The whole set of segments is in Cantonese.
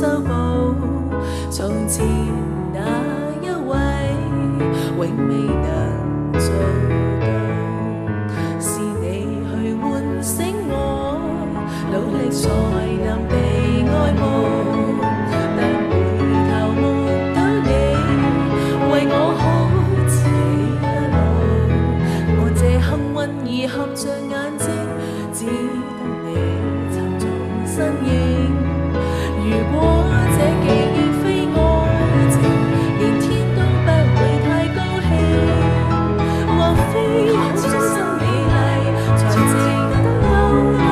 修補。從前那一位永未能做到，是你去喚醒我，努力才能被愛慕。但回頭望到你為我好似一路，我這幸運兒合着眼睛，只得你尋蹤身影。如果這記憶非愛情，連天都不會太高興。莫非好終身美麗，才值得勾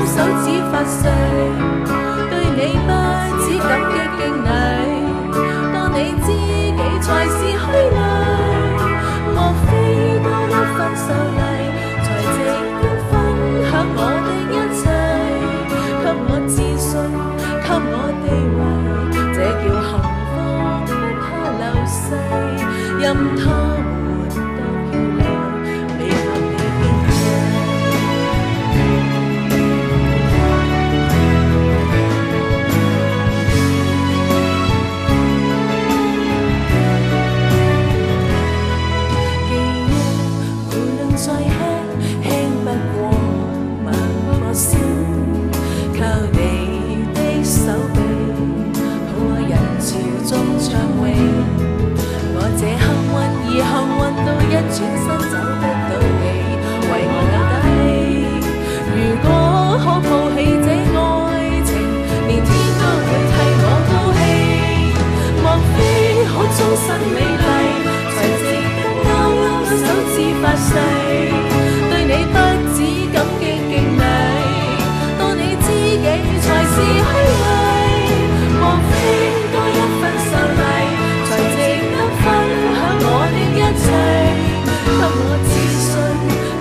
手指發誓，對你不止感激敬禮，當你知己才是虛偽。莫非多一分秀麗，才值得分享我的一切，給我自信，給我地位，這叫幸福不怕流逝，任他們多漂亮，未及你矜貴。記憶無論再輕，輕不過萬個心，靠你的手臂，抱我人潮中暢泳。我這幸運兒幸運到一轉身找得到你，為我底。如果可抱起這愛情，連天都會替我高興。莫非可終身美麗，才值得勾手指發誓，對你不止感激敬禮，當你知己才是虛偽。莫非多一分秀麗，才值得分享我的一切，給我自信，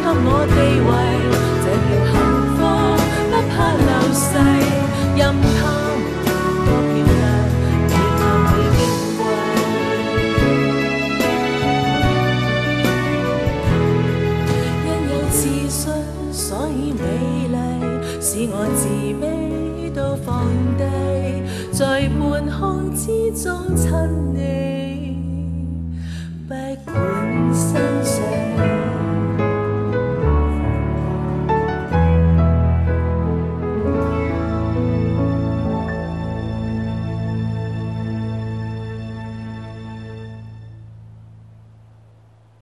給我地位，這叫幸福不怕流逝，任他們多漂亮，未及你矜貴。因有自信，所以美麗，使我自卑都放低，在半空之中親你。